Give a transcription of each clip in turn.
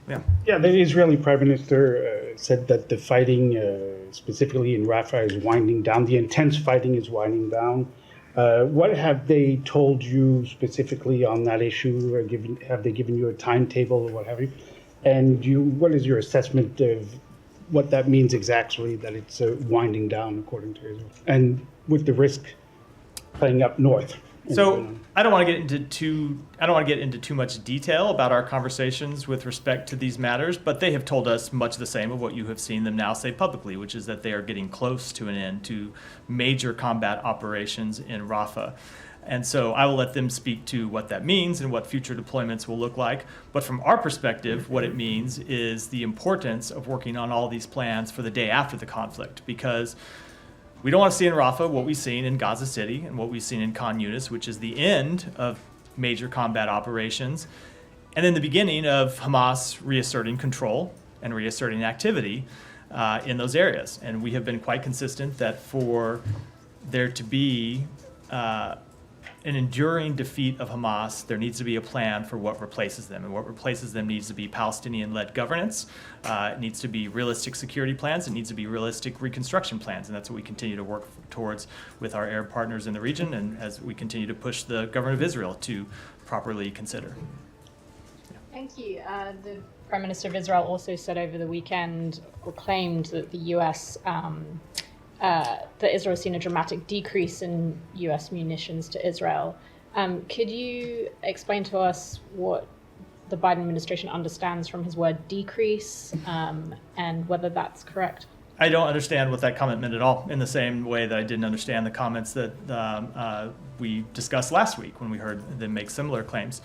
Yeah, the Israeli Prime Minister said that the fighting, specifically in Rafah, is winding down. The intense fighting is winding down. What have they told you specifically on that issue? Or have they given you a timetable or what have you? And what is your assessment of what that means exactly, that it's winding down according to Israel, and with the risk playing up north? So I don't want to get into too much detail about our conversations with respect to these matters, but they have told us much the same of what you have seen them now say publicly, which is that they are getting close to an end to major combat operations in Rafah. And so I will let them speak to what that means and what future deployments will look like. But from our perspective, what it means is the importance of working on all these plans for the day after the conflict, because we don't want to see in Rafah what we've seen in Gaza City and what we've seen in Khan Yunis, which is the end of major combat operations, and then the beginning of Hamas reasserting control and reasserting activity in those areas. And we have been quite consistent that for there to be an enduring defeat of Hamas, there needs to be a plan for what replaces them. And what replaces them needs to be Palestinian-led governance. It needs to be realistic security plans. It needs to be realistic reconstruction plans. And that's what we continue to work towards with our Arab partners in the region, and as we continue to push the government of Israel to properly consider. Thank you. The Prime Minister of Israel also said over the weekend, or claimed that the U.S. That Israel has seen a dramatic decrease in U.S. munitions to Israel. Could you explain to us what the Biden administration understands from his word decrease, and whether that's correct? I don't understand what that comment meant at all, in the same way that I didn't understand the comments that we discussed last week when we heard them make similar claims.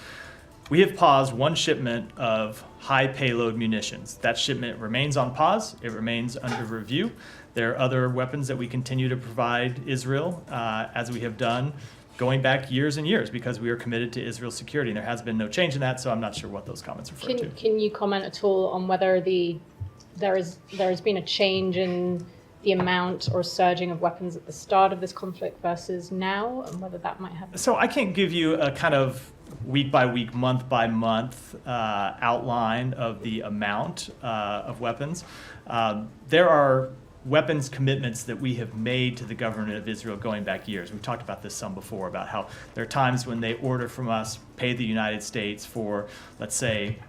We have paused one shipment of high payload munitions. That shipment remains on pause. It remains under review. There are other weapons that we continue to provide Israel, as we have done going back years and years, because we are committed to Israel's security. And there has been no change in that, so I'm not sure what those comments refer to. Can you comment at all on whether there has been a change in the amount or surging of weapons at the start of this conflict versus now, and whether that might have? So I can't give you a kind of week by week, month by month outline of the amount of weapons. There are weapons commitments that we have made to the government of Israel going back years. We've talked about this some before, about how there are times when they order from us, pay the United States for, let's say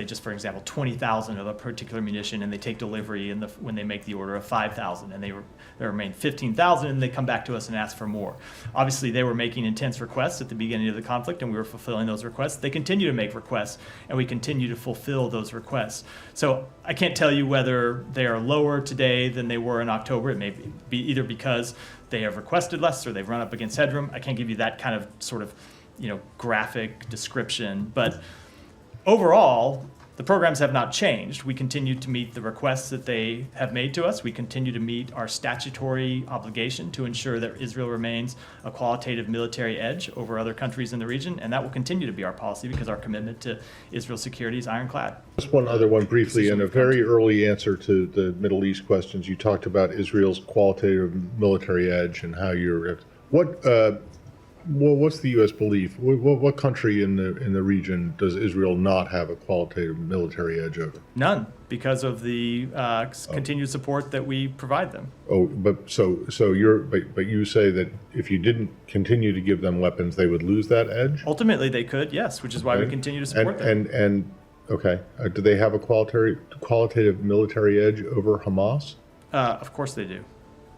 just for example, 20,000 of a particular munition, and they take delivery when they make the order of 5,000, and there remain 15,000, and they come back to us and ask for more. Obviously, they were making intense requests at the beginning of the conflict, and we were fulfilling those requests. They continue to make requests, and we continue to fulfill those requests. So I can't tell you whether they are lower today than they were in October. It may be either because they have requested less or they've run up against headroom. I can't give you that kind of sort of graphic description, but overall, the programs have not changed. We continue to meet the requests that they have made to us. We continue to meet our statutory obligation to ensure that Israel remains a qualitative military edge over other countries in the region, and that will continue to be our policy because our commitment to Israel's security is ironclad. Just one other one briefly. In a very early answer to the Middle East questions, you talked about Israel's qualitative military edge and how you're... What's the U.S. belief? What country in the region does Israel not have a qualitative military edge over? None, because of the continued support that we provide them. Oh, but you say that if you didn't continue to give them weapons, they would lose that edge? Ultimately, they could, yes, which is why we continue to support them. Do they have a qualitative military edge over Hamas? Of course they do.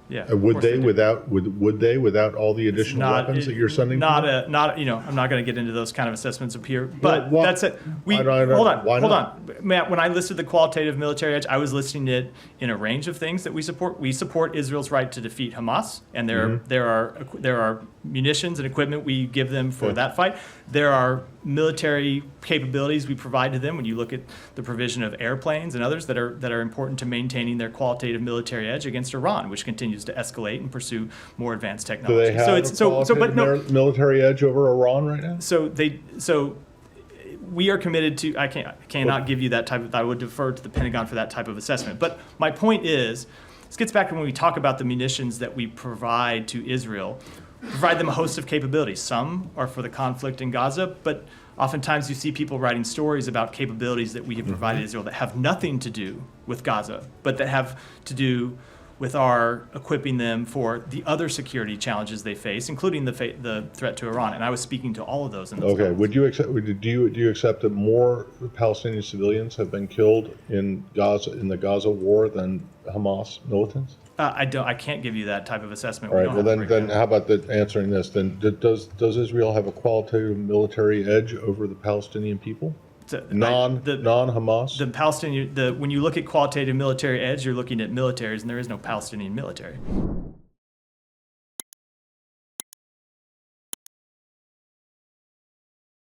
Yeah. Would they without all the additional weapons that you're sending? I'm not going to get into those kind of assessments up here. But that's it. Hold on, Matt. When I listed the qualitative military edge, I was listing it in a range of things that we support. We support Israel's right to defeat Hamas, and there are munitions and equipment we give them for that fight. There are military capabilities we provide to them when you look at the provision of airplanes and others that are important to maintaining their qualitative military edge against Iran, which continues to escalate and pursue more advanced technology. Do they have military edge over Iran right now? So we are committed to. I cannot give you that type of. I would defer to the Pentagon for that type of assessment. But my point is, this gets back to when we talk about the munitions that we provide to Israel. provide them a host of capabilities. Some are for the conflict in Gaza, but oftentimes you see people writing stories about capabilities that we have provided Israel that have nothing to do with Gaza, but that have to do with our equipping them for the other security challenges they face, including the threat to Iran. And I was speaking to all of those in those Okay. comments. Would you accept? Do you accept that more Palestinian civilians have been killed in the Gaza war than Hamas militants? I can't give you that type of assessment. All We right. don't Well, have a then breakdown. how about answering this? Then does Israel have a qualitative military edge over the Palestinian people? Non-Hamas? The Palestinian, when you look at qualitative military edge, you're looking at militaries, and there is no Palestinian military.